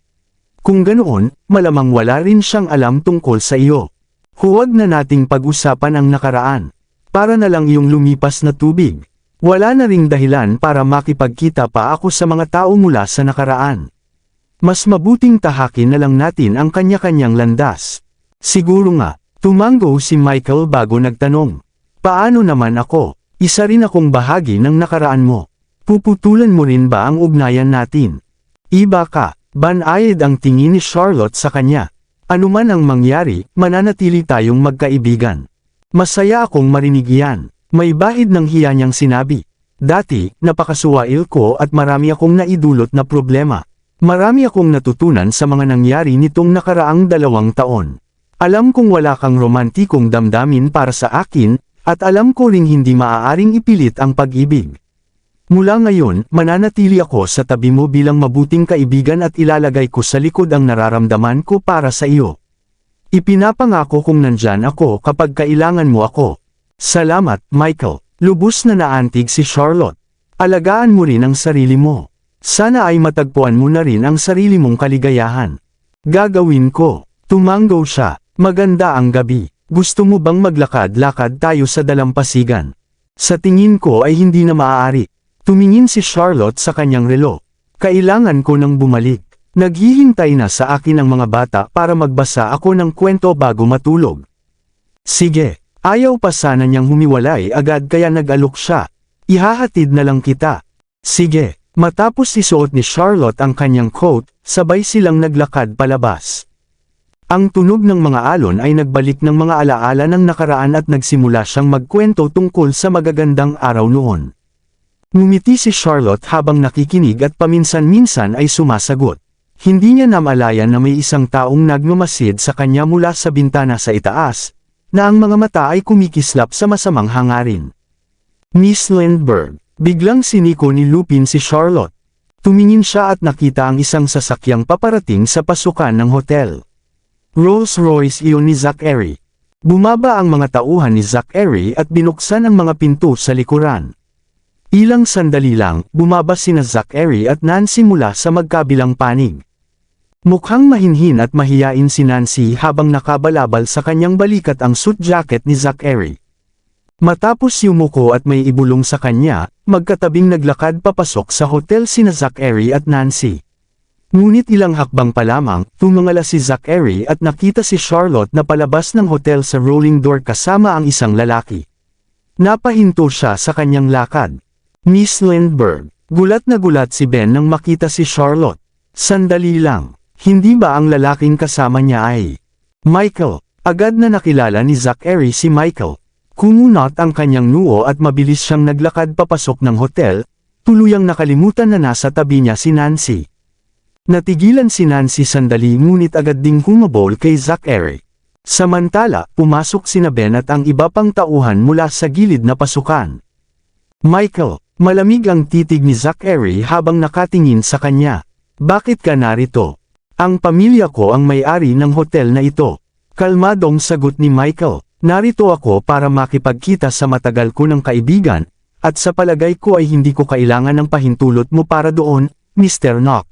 Kung ganoon, malamang wala rin siyang alam tungkol sa iyo. Huwag na nating pag-usapan ang nakaraan. Para na lang iyong lumipas na tubig. Wala na ring dahilan para makipagkita pa ako sa mga tao mula sa nakaraan. Mas mabuting tahakin na lang natin ang kanya-kanyang landas. Siguro nga, tumango si Michael bago nagtanong. Paano naman ako? Isa rin akong bahagi ng nakaraan mo. Puputulan mo rin ba ang ugnayan natin? Iba ka, banayad ang tingin ni Charlotte sa kanya. Anuman ang mangyari, mananatili tayong magkaibigan. Masaya akong marinig yan. May bahid ng hiya niyang sinabi. Dati, napakasuwail ko at marami akong naidulot na problema. Marami akong natutunan sa mga nangyari nitong nakaraang 2 taon. Alam kong wala kang romantikong damdamin para sa akin, at alam ko ring hindi maaaring ipilit ang pag-ibig. Mula ngayon, mananatili ako sa tabi mo bilang mabuting kaibigan at ilalagay ko sa likod ang nararamdaman ko para sa iyo. Ipinapangako kong nandyan ako kapag kailangan mo ako. Salamat, Michael. Lubos na naantig si Charlotte. Alagaan mo rin ang sarili mo. Sana ay matagpuan mo na rin ang sarili mong kaligayahan. Gagawin ko. Tumanggaw siya. Maganda ang gabi. Gusto mo bang maglakad-lakad tayo sa dalampasigan? Sa tingin ko ay hindi na maaari. Tumingin si Charlotte sa kanyang relo. Kailangan ko nang bumalik. Naghihintay na sa akin ang mga bata para magbasa ako ng kwento bago matulog. Sige. Ayaw pa sana niyang humiwalay agad kaya nag-alok siya. Ihahatid na lang kita. Sige. Matapos isuot ni Charlotte ang kanyang coat, sabay silang naglakad palabas. Ang tunog ng mga alon ay nagbalik ng mga alaala ng nakaraan at nagsimula siyang magkwento tungkol sa magagandang araw noon. Ngumiti si Charlotte habang nakikinig at paminsan-minsan ay sumasagot. Hindi niya namalayan na may isang taong nagmamasid sa kanya mula sa bintana sa itaas, na ang mga mata ay kumikislap sa masamang hangarin. Miss Lindbergh, biglang siniko ni Lupin si Charlotte. Tumingin siya at nakita ang isang sasakyang paparating sa pasukan ng hotel. Rolls-Royce iyon ni Zachary. Bumaba ang mga tauhan ni Zachary at binuksan ang mga pinto sa likuran. Ilang sandali lang, bumaba sina Zachary at Nancy mula sa magkabilang panig. Mukhang mahinhin at mahiyain si Nancy habang nakabalabal sa kanyang balikat ang suit jacket ni Zachary. Matapos yumuko at may ibulong sa kanya, magkatabing naglakad papasok sa hotel sina Zachary at Nancy. Ngunit ilang hakbang pa lamang, tumangala si Zachary at nakita si Charlotte na palabas ng hotel sa rolling door kasama ang isang lalaki. Napahinto siya sa kanyang lakad. Miss Lindbergh, gulat na gulat si Ben nang makita si Charlotte. Sandali lang. Hindi ba ang lalaking kasama niya ay Michael? Agad na nakilala ni Zachary si Michael. Kumunot ang kanyang noo at mabilis siyang naglakad papasok ng hotel, tuluyang nakalimutan na nasa tabi niya si Nancy. Natigilan si Nancy sandali ngunit agad ding humabol kay Zachary. Samantala, pumasok sina Ben at ang iba pang tauhan mula sa gilid na pasukan. Michael, malamig ang titig ni Zachary habang nakatingin sa kanya. Bakit ka narito? Ang pamilya ko ang may-ari ng hotel na ito. Kalmadong sagot ni Michael, narito ako para makipagkita sa matagal ko ng kaibigan, at sa palagay ko ay hindi ko kailangan ng pahintulot mo para doon, Mr. Noct.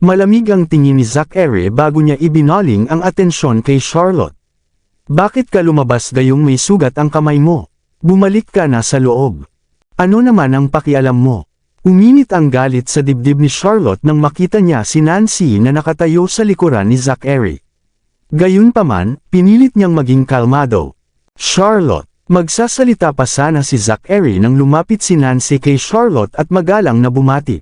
Malamig ang tingin ni Zachary bago niya ibinaling ang atensyon kay Charlotte. Bakit ka lumabas gayong may sugat ang kamay mo? Bumalik ka na sa loob. Ano naman ang pakialam mo? Uminit ang galit sa dibdib ni Charlotte nang makita niya si Nancy na nakatayo sa likuran ni Zachary. Gayunpaman, pinilit niyang maging kalmado. Charlotte, magsasalita pa sana si Zachary nang lumapit si Nancy kay Charlotte at magalang na bumati.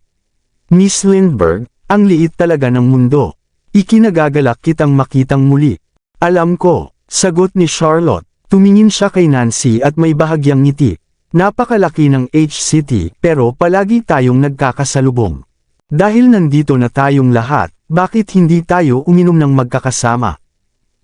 Miss Lindbergh, ang liit talaga ng mundo. Ikinagagalak kitang makitang muli. Alam ko, sagot ni Charlotte. Tumingin siya kay Nancy at may bahagyang ngiti. Napakalaki ng H-City pero palagi tayong nagkakasalubong. Dahil nandito na tayong lahat, bakit hindi tayo uminom ng magkakasama?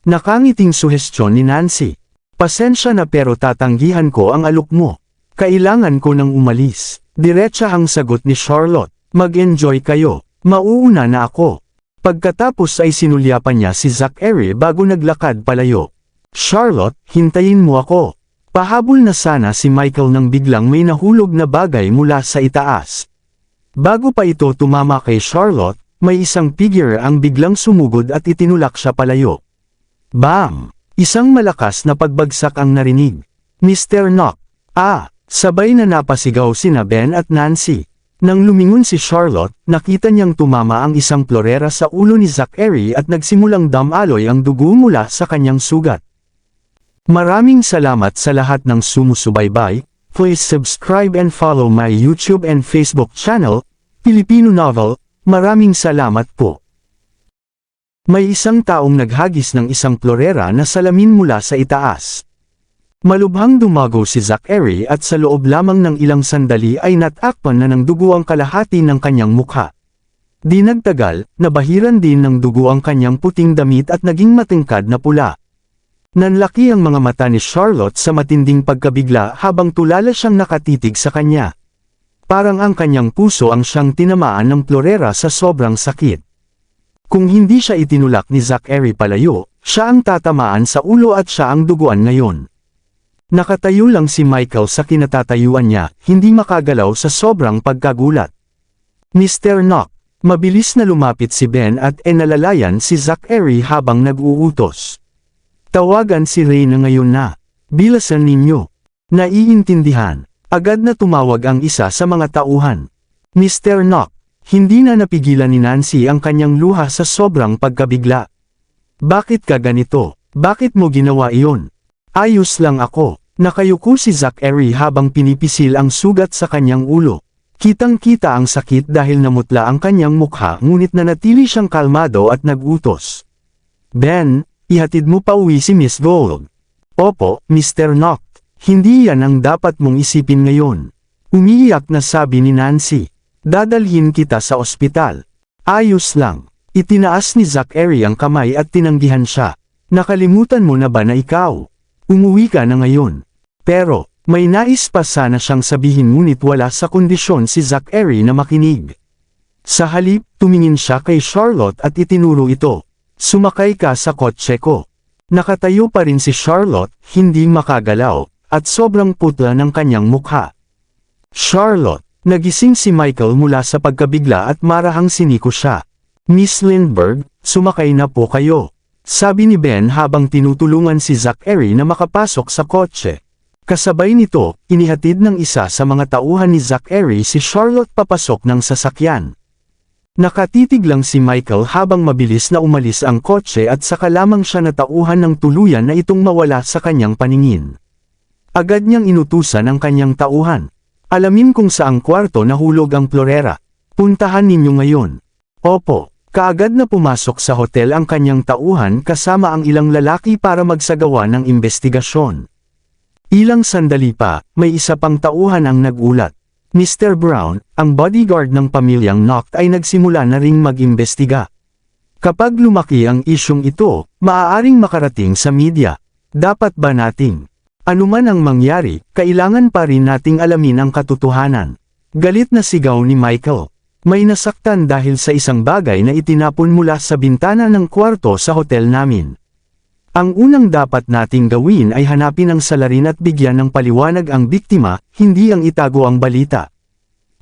Nakangiting suhestyon ni Nancy. Pasensya na pero tatanggihan ko ang alok mo. Kailangan ko nang umalis. Diretsahang sagot ni Charlotte. Mag-enjoy kayo. Mauuna na ako. Pagkatapos ay sinulyapan niya si Zachary bago naglakad palayo. Charlotte, hintayin mo ako. Pahabol na sana si Michael nang biglang may nahulog na bagay mula sa itaas. Bago pa ito tumama kay Charlotte, may isang figure ang biglang sumugod at itinulak siya palayo. Bam! Isang malakas na pagbagsak ang narinig. Mr. Noct! Sabay na napasigaw sina Ben at Nancy. Nang lumingon si Charlotte, nakita niyang tumama ang isang plorera sa ulo ni Zachary at nagsimulang damaloy ang dugo mula sa kanyang sugat. Maraming salamat sa lahat ng sumusubaybay. Please subscribe and follow my YouTube and Facebook channel, Filipino Novel. Maraming salamat po. May isang taong naghagis ng isang plorera na salamin mula sa itaas. Malubhang dumago si Zachary at sa loob lamang ng ilang sandali ay natakpan na ng dugo ang kalahati ng kanyang mukha. Di nagtagal, nabahiran din ng dugo ang kanyang puting damit at naging matingkad na pula. Nanlaki ang mga mata ni Charlotte sa matinding pagkabigla habang tulala siyang nakatitig sa kanya. Parang ang kanyang puso ang siyang tinamaan ng plorera sa sobrang sakit. Kung hindi siya itinulak ni Zachary palayo, siya ang tatamaan sa ulo at siya ang duguan ngayon. Nakatayo lang si Michael sa kinatatayuan niya, hindi makagalaw sa sobrang pagkagulat. Mr. Knock. Mabilis na lumapit si Ben at enalalayan si Zachary habang nag-uutos. Tawagan si Reyna ngayon na. Bilasan ninyo. Naiintindihan. Agad na tumawag ang isa sa mga tauhan. Mr. Knock. Hindi na napigilan ni Nancy ang kanyang luha sa sobrang pagkabigla. Bakit ka ganito? Bakit mo ginawa iyon? Ayos lang ako. Nakayuko si Zachary habang pinipisil ang sugat sa kanyang ulo. Kitang-kita ang sakit dahil namutla ang kanyang mukha ngunit nanatili siyang kalmado at nag-utos. Ben, ihatid mo pa uwi si Miss Gold. Opo, Mr. Knock. Hindi yan ang dapat mong isipin ngayon. Umiiyak na sabi ni Nancy. Dadalhin kita sa ospital. Ayos lang. Itinaas ni Zachary ang kamay at tinanggihan siya. Nakalimutan mo na ba na ikaw? Umuwi ka na ngayon. Pero, may nais pa sana siyang sabihin ngunit wala sa kondisyon si Zachary na makinig. Sa halip, tumingin siya kay Charlotte at itinuro ito. Sumakay ka sa kotse ko. Nakatayo pa rin si Charlotte, hindi makagalaw, at sobrang putla ng kanyang mukha. Charlotte, nagising si Michael mula sa pagkabigla at marahang siniko siya. Miss Lindbergh, sumakay na po kayo. Sabi ni Ben habang tinutulungan si Zachary na makapasok sa kotse. Kasabay nito, inihatid ng isa sa mga tauhan ni Zachary si Charlotte papasok ng sasakyan. Nakatitig lang si Michael habang mabilis na umalis ang kotse at saka lamang siya natauhan ng tuluyan na itong mawala sa kanyang paningin. Agad niyang inutusan ang kanyang tauhan. Alamin kung saang kwarto nahulog ang plorera. Puntahan ninyo ngayon. Opo, kaagad na pumasok sa hotel ang kanyang tauhan kasama ang ilang lalaki para magsagawa ng investigasyon. Ilang sandali pa, may isa pang tauhan ang nagulat. Mr. Brown, ang bodyguard ng pamilyang Knock ay nagsimula na ring mag-imbestiga. Kapag lumaki ang isyong ito, maaaring makarating sa media. Dapat ba nating? Anuman ang mangyari, kailangan pa rin nating alamin ang katotohanan. Galit na sigaw ni Michael. May nasaktan dahil sa isang bagay na itinapon mula sa bintana ng kwarto sa hotel namin. Ang unang dapat nating gawin ay hanapin ang salarin at bigyan ng paliwanag ang biktima, hindi ang itago ang balita.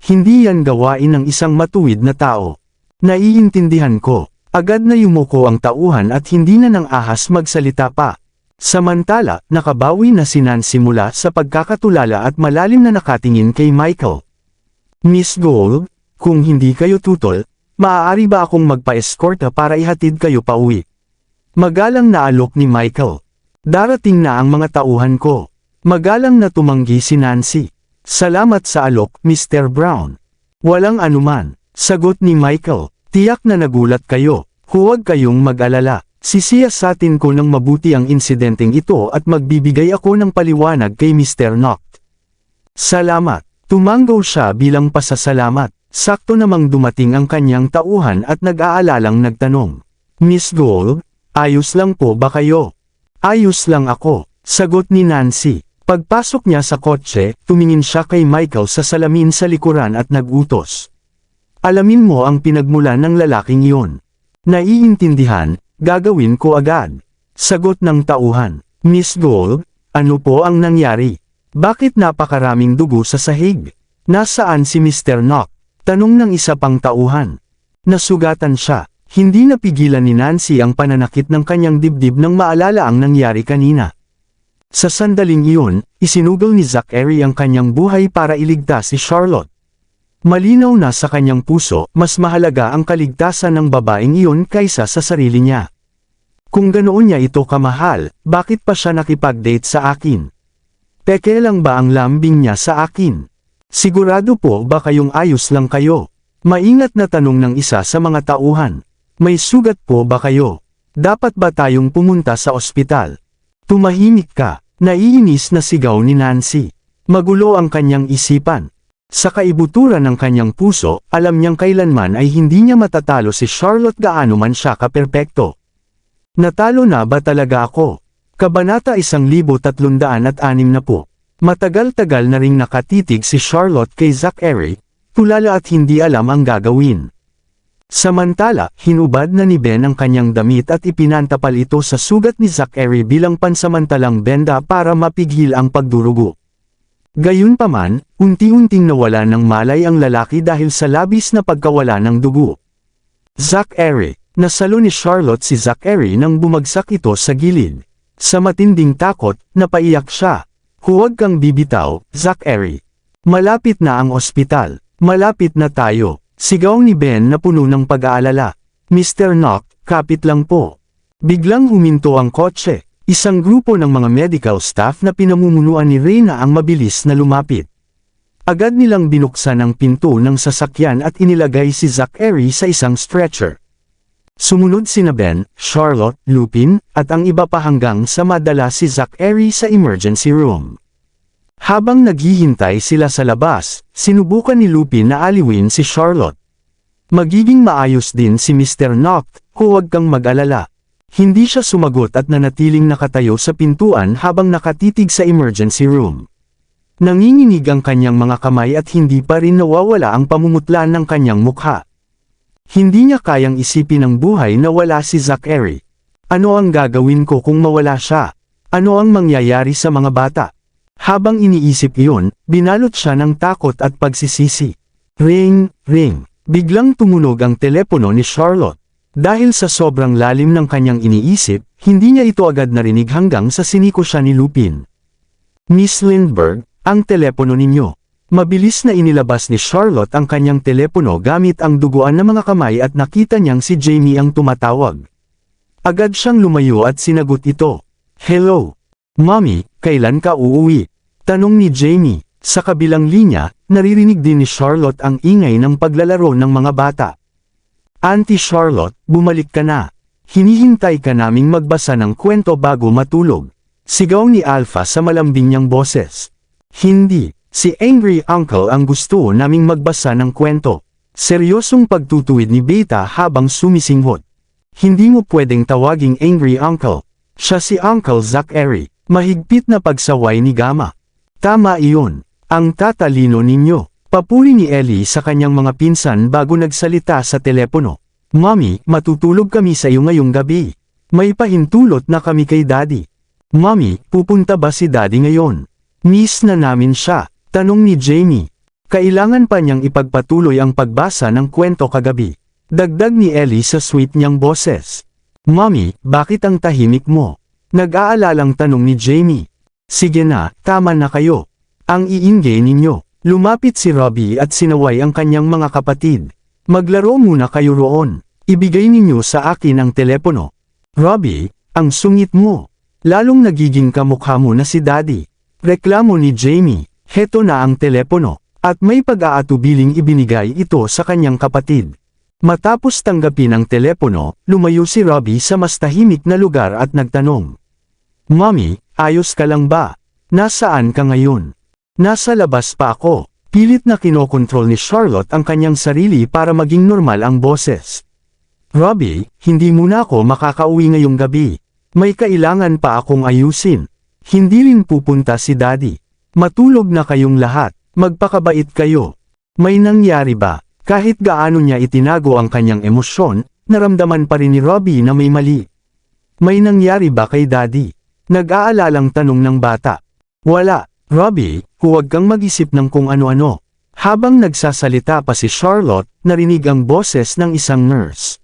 Hindi yan gawain ng isang matuwid na tao. Naiintindihan ko. Agad na yumuko ang tauhan at hindi na nang ahas magsalita pa. Samantala, nakabawi na si Nancy mula sa pagkakatulala at malalim na nakatingin kay Michael. Miss Gold, kung hindi kayo tutol, maaari ba akong magpa-escorta para ihatid kayo pa uwi? Magalang na alok ni Michael. Darating na ang mga tauhan ko. Magalang na tumanggi si Nancy. Salamat sa alok, Mr. Brown. Walang anuman, sagot ni Michael. Tiyak na nagulat kayo. Huwag kayong mag-alala. Sisiyasatin ko ng mabuti ang insidenteng ito at magbibigay ako ng paliwanag kay Mr. Knock. Salamat. Tumanggaw siya bilang pasasalamat. Sakto namang dumating ang kanyang tauhan at nag-aalalang nagtanong. Miss Gold, ayos lang po ba kayo? Ayos lang ako, sagot ni Nancy. Pagpasok niya sa kotse, tumingin siya kay Michael sa salamin sa likuran at nag-utos. Alamin mo ang pinagmulan ng lalaking iyon. Naiintindihan, gagawin ko agad. Sagot ng tauhan. Miss Gold, ano po ang nangyari? Bakit napakaraming dugo sa sahig? Nasaan si Mr. Knock? Tanong ng isa pang tauhan. Nasugatan siya. Hindi napigilan ni Nancy ang pananakit ng kanyang dibdib nang maalala ang nangyari kanina. Sa sandaling iyon, isinugol ni Zachary ang kanyang buhay para iligtas si Charlotte. Malinaw na sa kanyang puso, mas mahalaga ang kaligtasan ng babaeng iyon kaysa sa sarili niya. Kung ganoon niya ito kamahal, bakit pa siya nakipag-date sa akin? Peke lang ba ang lambing niya sa akin? Sigurado po ba kayong ayos lang kayo? Maingat na tanong ng isa sa mga tauhan. May sugat po ba kayo? Dapat ba tayong pumunta sa ospital? Tumahimik ka. Naiinis na sigaw ni Nancy. Magulo ang kanyang isipan. Sa kaibuturan ng kanyang puso, alam niyang kailanman ay hindi niya matatalo si Charlotte gaano man siya kaperpekto. Natalo na ba talaga ako? Kabanata 1360. Matagal-tagal na ring nakatitig si Charlotte kay Zachary, tulala at hindi alam ang gagawin. Samantala, hinubad na ni Ben ang kanyang damit at ipinantapal ito sa sugat ni Zachary bilang pansamantalang benda para mapigil ang pagdurugo. Gayunpaman, unti-unting nawala ng malay ang lalaki dahil sa labis na pagkawala ng dugo. Zachary, nasalo ni Charlotte si Zachary nang bumagsak ito sa gilid. Sa matinding takot, napaiyak siya. Huwag kang bibitaw, Zachary. Malapit na ang ospital. Malapit na tayo. Sigaw ni Ben na puno ng pag-aalala. Mr. Knock, kapit lang po. Biglang huminto ang kotse. Isang grupo ng mga medical staff na pinamumunuan ni Reyna ang mabilis na lumapit. Agad nilang binuksan ang pinto ng sasakyan at inilagay si Zachary sa isang stretcher. Sumunod sina Ben, Charlotte, Lupin, at ang iba pa hanggang sa madala si Zachary sa emergency room. Habang naghihintay sila sa labas, sinubukan ni Lupin na aliwin si Charlotte. Magiging maayos din si Mr. Knock, huwag kang mag-alala. Hindi siya sumagot at nanatiling nakatayo sa pintuan habang nakatitig sa emergency room. Nanginginig ang kanyang mga kamay at hindi pa rin nawawala ang pamumutla ng kanyang mukha. Hindi niya kayang isipin ang buhay na wala si Zachary. Ano ang gagawin ko kung mawala siya? Ano ang mangyayari sa mga bata? Habang iniisip iyon, binalot siya ng takot at pagsisisi. Ring, ring. Biglang tumunog ang telepono ni Charlotte. Dahil sa sobrang lalim ng kanyang iniisip, hindi niya ito agad narinig hanggang sa siniko siya ni Lupin. Miss Lindbergh, ang telepono ninyo. Mabilis na inilabas ni Charlotte ang kanyang telepono gamit ang duguan ng mga kamay at nakita niyang si Jamie ang tumatawag. Agad siyang lumayo at sinagot ito. Hello. Mommy, kailan ka uuwi? Tanong ni Jamie. Sa kabilang linya, naririnig din ni Charlotte ang ingay ng paglalaro ng mga bata. Auntie Charlotte, bumalik ka na. Hinihintay ka naming magbasa ng kwento bago matulog. Sigaw ni Alpha sa malambing niyang boses. Hindi, si Angry Uncle ang gusto naming magbasa ng kwento. Seryosong pagtutuwid ni Beta habang sumisinghot. Hindi mo pwedeng tawaging Angry Uncle. Siya si Uncle Zachary. Mahigpit na pagsaway ni Gamma. Tama iyon. Ang tatalino ninyo. Papuri ni Ellie sa kanyang mga pinsan bago nagsalita sa telepono. Mommy, matutulog kami sa iyo ngayong gabi. May pahintulot na kami kay Daddy. Mommy, pupunta ba si Daddy ngayon? Miss na namin siya. Tanong ni Jamie. Kailangan pa niyang ipagpatuloy ang pagbasa ng kwento kagabi. Dagdag ni Ellie sa sweet niyang boses. Mommy, bakit ang tahimik mo? Nag-aalalang tanong ni Jamie. Sige na, tama na kayo. Ang iingay ninyo. Lumapit si Robbie at sinaway ang kanyang mga kapatid. Maglaro muna kayo roon. Ibigay ninyo sa akin ang telepono. Robbie, ang sungit mo. Lalong nagiging kamukha mo na si Daddy. Reklamo ni Jamie. Heto na ang telepono. At may pag-aatubiling ibinigay ito sa kanyang kapatid. Matapos tanggapin ang telepono, lumayo si Robbie sa mas tahimik na lugar at nagtanong. Mommy, ayos ka lang ba? Nasaan ka ngayon? Nasa labas pa ako. Pilit na kinokontrol ni Charlotte ang kanyang sarili para maging normal ang boses. Robbie, hindi muna ako makakauwi ngayong gabi. May kailangan pa akong ayusin. Hindi rin pupunta si Daddy. Matulog na kayong lahat. Magpakabait kayo. May nangyari ba? Kahit gaano niya itinago ang kanyang emosyon, naramdaman pa rin ni Robbie na may mali. May nangyari ba kay Daddy? Nag-aalalang tanong ng bata. Wala. Robbie, huwag kang mag-isip ng kung ano-ano. Habang nagsasalita pa si Charlotte, narinig ang boses ng isang nurse.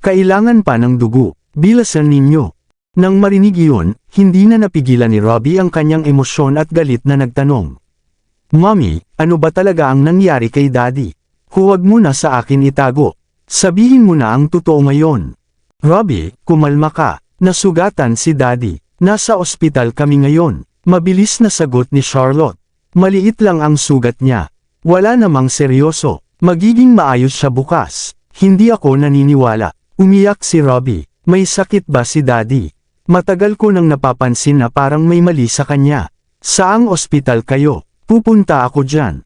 Kailangan pa ng dugo, bilasan ninyo. Nang marinig iyon, hindi na napigilan ni Robbie ang kanyang emosyon at galit na nagtanong. Mommy, ano ba talaga ang nangyari kay Daddy? Huwag mo na sa akin itago. Sabihin mo na ang totoo ngayon. Robbie, kumalma ka. Nasugatan si Daddy. Nasa ospital kami ngayon. Mabilis na sagot ni Charlotte. Maliit lang ang sugat niya. Wala namang seryoso. Magiging maayos siya bukas. Hindi ako naniniwala. Umiyak si Robbie. May sakit ba si Daddy? Matagal ko nang napapansin na parang may mali sa kanya. Saang ospital kayo? Pupunta ako dyan.